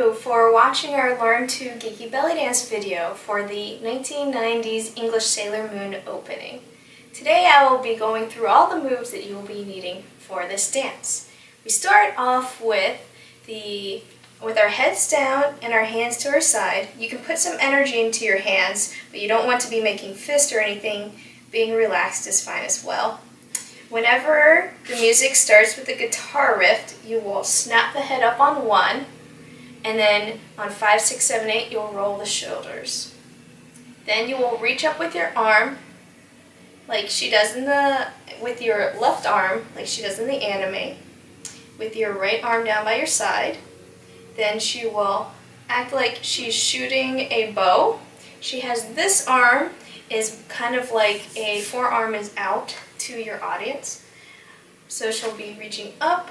you for watching our Learn to Geeky Bellydance video for the 1990s English Sailor Moon opening. Today I will be going through all the moves that you will be needing for this dance. We start off with our heads down and our hands to our side. You can put some energy into your hands, but you don't want to be making fists or anything. Being relaxed is fine as well. Whenever the music starts with the guitar riff, you will snap the head up on 1, and then on 5, 6, 7, 8, you'll roll the shoulders. Then you will reach up with your arm, like she does with your left arm, like she does in the anime, with your right arm down by your side. Then she will act like she's shooting a bow. She has this arm is kind of like a forearm is out to your audience. So she'll be reaching up,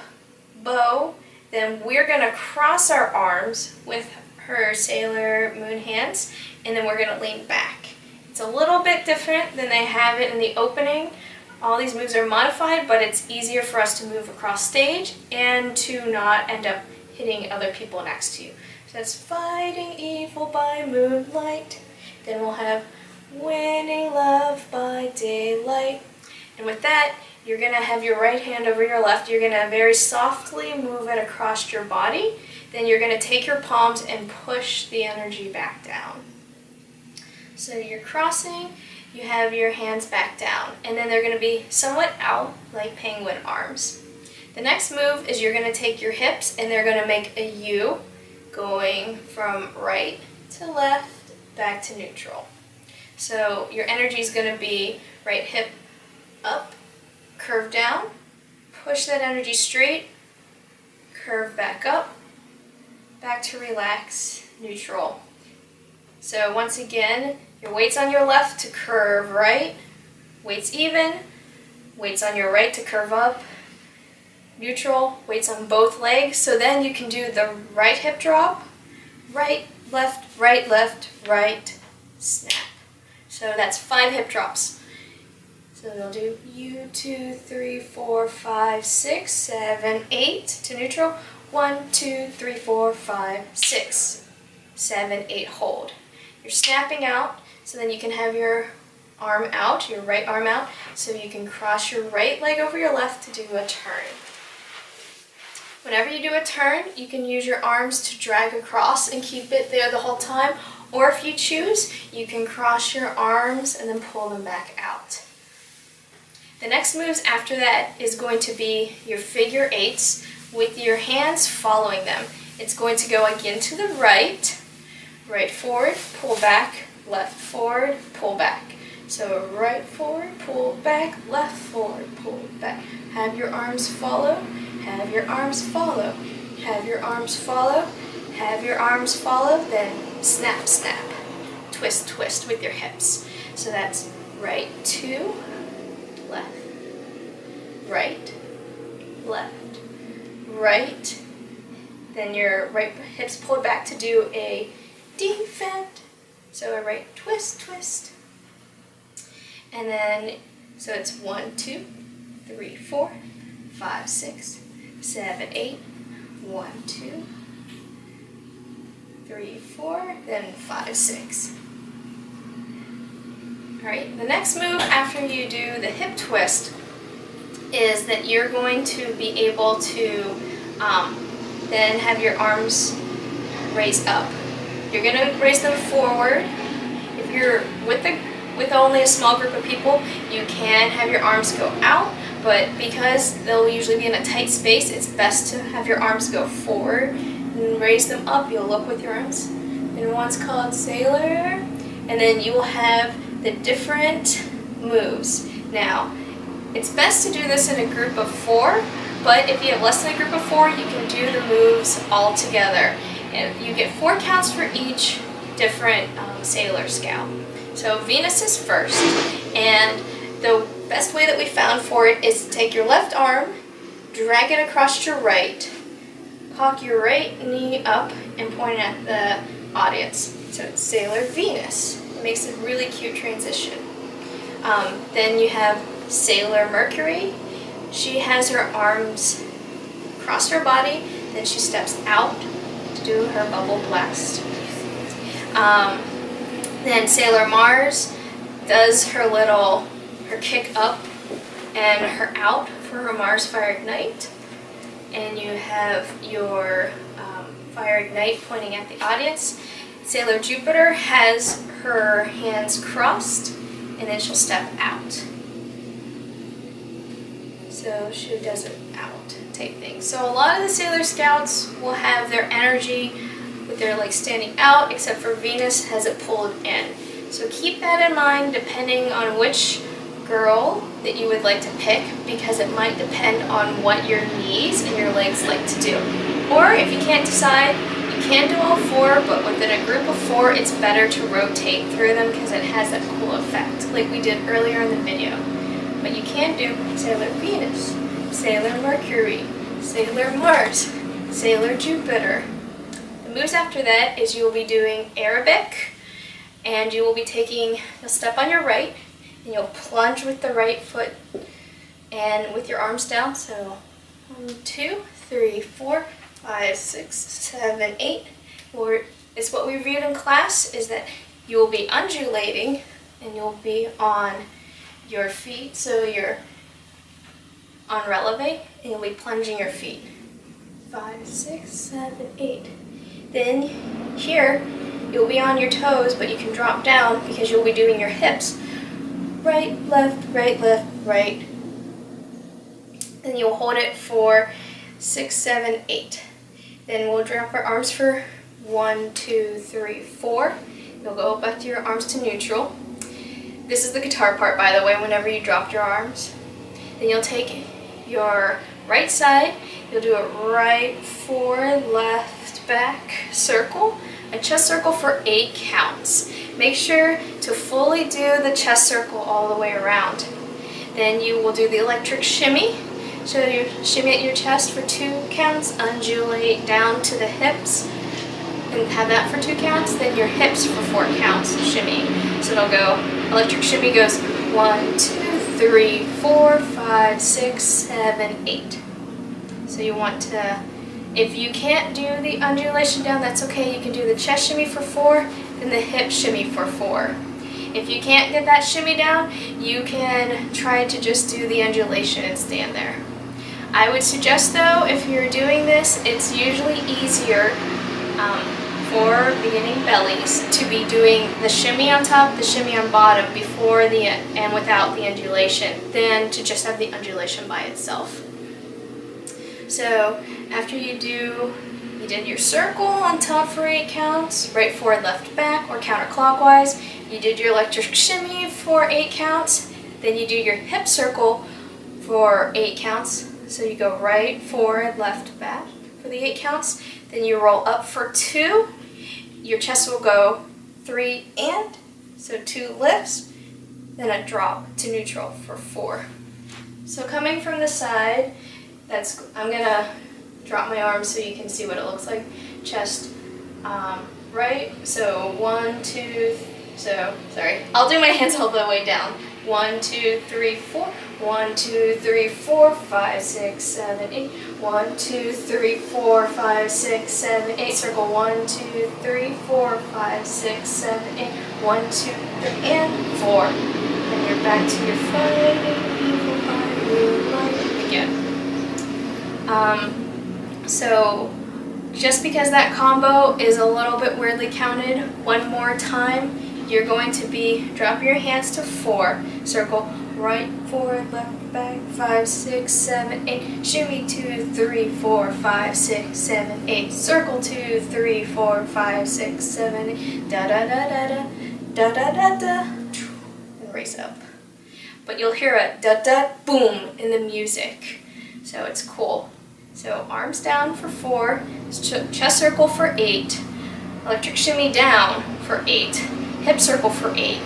bow, then we're going to cross our arms with her Sailor Moon hands, and then we're going to lean back. It's a little bit different than they have it in the opening. All these moves are modified, but it's easier for us to move across stage and to not end up hitting other people next to you. So that's fighting evil by moonlight. Then we'll have winning love by daylight. And with that, you're going to have your right hand over your left. You're going to very softly move it across your body. Then you're going to take your palms and push the energy back down. So you're crossing, you have your hands back down, and then they're going to be somewhat out like penguin arms. The next move is you're going to take your hips and they're going to make a U going from right to left back to neutral. So your energy is going to be right hip up, curve down, push that energy straight, curve back up, back to relax, neutral. So once again, your weight's on your left to curve right, weight's even, weight's on your right to curve up, neutral, weight's on both legs. So then you can do the right hip drop, right, left, right, snap. So that's 5 hip drops. So they'll do U, 2, 3, 4, 5, 6, 7, 8 to neutral. 1, 2, 3, 4, 5, 6, 7, 8, hold. You're snapping out, so then you can have your arm out, your right arm out, so you can cross your right leg over your left to do a turn. Whenever you do a turn, you can use your arms to drag across and keep it there the whole time, or if you choose, you can cross your arms and then pull them back out. The next moves after that is going to be your figure 8s with your hands following them. It's going to go again to the right, right forward, pull back, left forward, pull back. So right forward, pull back, left forward, pull back. Have your arms follow, have your arms follow, have your arms follow, have your arms follow, then snap, snap, twist, twist with your hips. So that's right, 2, left, right, left, right. Then your right hips pulled back to do a defend. So a right twist, twist. And then, so it's 1, 2, 3, 4, 5, 6, 7, 8. 1, 2, 3, 4, then 5, 6. Alright, the next move after you do the hip twist is that you're going to be able to then have your arms raised up. You're going to raise them forward. If you're with only a small group of people, you can have your arms go out, but because they'll usually be in a tight space, it's best to have your arms go forward and raise them up. You'll look with your arms. And one's called Sailor, and then you will have the different moves. Now, it's best to do this in a group of 4, but if you have less than a group of 4, you can do the moves all together. And you get 4 counts for each different Sailor Scout. So Venus is first, and the best way that we found for it is to take your left arm, drag it across your right, cock your right knee up, and point it at the audience. So it's Sailor Venus. It makes a really cute transition. Then you have Sailor Mercury. She has her arms across her body, then she steps out do her bubble blast. Then Sailor Mars does her kick up and her out for her Mars Fire Ignite. And you have your Fire Ignite pointing at the audience. Sailor Jupiter has her hands crossed, and then she'll step out. So she does it out type thing. So a lot of the Sailor Scouts will have their energy with their legs standing out, except for Venus has it pulled in. So keep that in mind depending on which girl that you would like to pick, because it might depend on what your knees and your legs like to do. Or if you can't decide, you can do all four, but within a group of four, it's better to rotate through them because it has that cool effect, like we did earlier in the video. But you can do Sailor Venus, Sailor Mercury, Sailor Mars, Sailor Jupiter. The moves after that is you will be doing Arabic, and you will be you'll step on your right, and you'll plunge with the right foot and with your arms down. So 1, 2, 3, 4, 5, 6, 7, 8. It's what we reviewed in class, is that you will be undulating and you'll be on your feet. So you're on releve and you'll be plunging your feet. 5, 6, 7, 8. Then here you'll be on your toes, but you can drop down because you'll be doing your hips. Right, left, right. Then you'll hold it for 6, 7, 8. Then we'll drop our arms for 1, 2, 3, 4. You'll go back to your arms to neutral. This is the guitar part, by the way, whenever you drop your arms. Then you'll take your right side, you'll do a right, forward, left, back circle, a chest circle for 8 counts. Make sure to fully do the chest circle all the way around. Then you will do the electric shimmy. So you shimmy at your chest for 2 counts, undulate down to the hips, and have that for 2 counts. Then your hips for 4 counts, shimmy. So it'll go, electric shimmy goes 1, 2, 3, 4, 5, 6, 7, 8. So you want to, if you can't do the undulation down, that's okay. You can do the chest shimmy for 4, and the hip shimmy for 4. If you can't get that shimmy down, you can try to just do the undulation and stand there. I would suggest though, if you're doing this, it's usually easier for beginning bellies to be doing the shimmy on top, the shimmy on bottom before and without the undulation, than to just have the undulation by itself. So after you did your circle on top for 8 counts, right, forward, left, back, or counterclockwise. You did your electric shimmy for 8 counts. Then you do your hip circle for 8 counts. So you go right, forward, left, back for the 8 counts. Then you roll up for 2. Your chest will go 3 and, so 2 lifts, then a drop to neutral for 4. So coming from the side, I'm gonna drop my arms so you can see what it looks like. Chest right, so 1, 2, sorry, I'll do my hands all the way down. 1, 2, 3, 4. 1, 2, 3, 4, 5, 6, 7, 8. 1, 2, 3, 4, 5, 6, 7, 8. Circle 1, 2, 3, 4, 5, 6, 7, 8. 1, 2, 3, and 4. Then you're back to your fighting evil by moonlight again. So just because that combo is a little bit weirdly counted, one more time, you're going to be drop your hands to 4, circle right, forward, left, back, 5, 6, 7, 8, shimmy 2, 3, 4, 5, 6, 7, 8, circle 2, 3, 4, 5, 6, 7, 8, da da da da da da da da da, and raise up. But you'll hear a da da boom in the music, so it's cool. So arms down for 4, chest circle for 8, electric shimmy down for 8, hip circle for 8,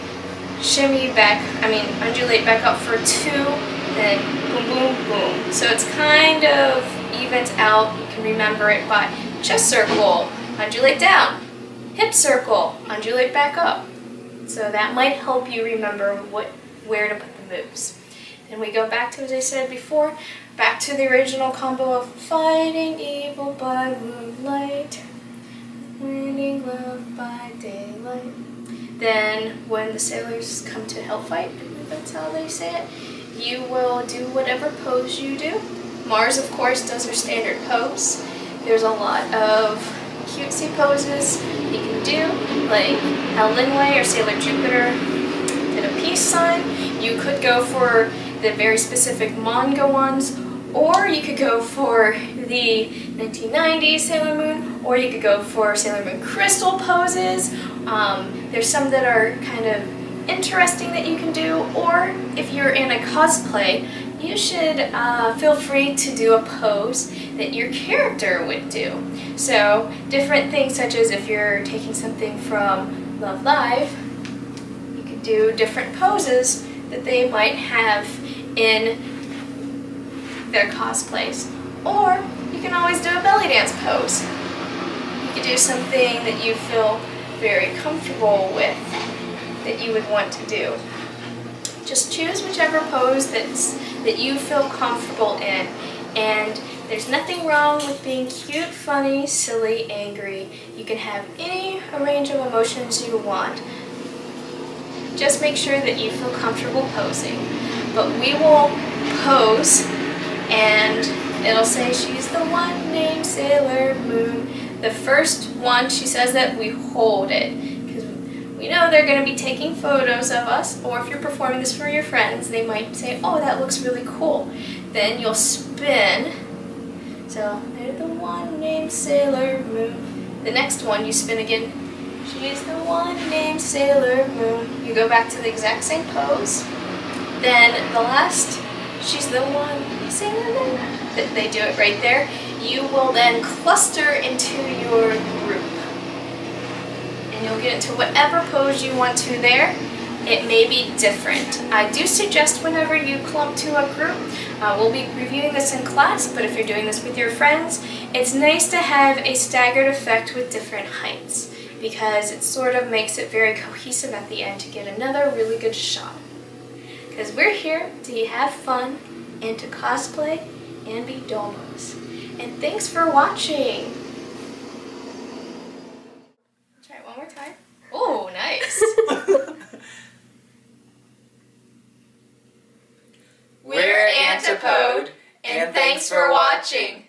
undulate back up for 2, then boom, boom, boom. So it's kind of evens out. You can remember it by chest circle, undulate down, hip circle, undulate back up. So that might help you remember where to put the moves. And we go back to, as I said before, back to the original combo of fighting evil by moonlight. winning love by daylight. Then when the sailors come to help fight, I believe that's how they say it, you will do whatever pose you do. Mars, of course, does her standard pose. There's a lot of cutesy poses you can do, like how Linwe or Sailor Jupiter did a peace sign. You could go for the very specific manga ones, or you could go for the 1990s Sailor Moon, or you could go for Sailor Moon crystal poses. There's some that are kind of interesting that you can do, or if you're in a cosplay, you should feel free to do a pose that your character would do. So different things, such as if you're taking something from Love Live, you could do different poses that they might have in their cosplays. Or you can always do a belly dance pose. You could do something that you feel very comfortable with, that you would want to do. Just choose whichever pose that you feel comfortable in. And there's nothing wrong with being cute, funny, silly, angry. You can have any range of emotions you want. Just make sure that you feel comfortable posing. But we will pose, and it'll say she's the one named Sailor Moon. The first one, she says that we hold it, because we know they're going to be taking photos of us, or if you're performing this for your friends, they might say, oh, that looks really cool. Then you'll spin. So, they're the one named Sailor Moon. The next one, you spin again. She's the one named Sailor Moon. You go back to the exact same pose. Then the last, she's the one Sailor Moon. They do it right there. You will then cluster into your group. And you'll get into whatever pose you want to there. It may be different. I do suggest whenever you clump to a group, we'll be reviewing this in class, but if you're doing this with your friends, it's nice to have a staggered effect with different heights, because it sort of makes it very cohesive at the end to get another really good shot. Because we're here to have fun and to cosplay and be domos. And thanks for watching. Try it one more time. Oh, nice. We're Antipode, and thanks for watching.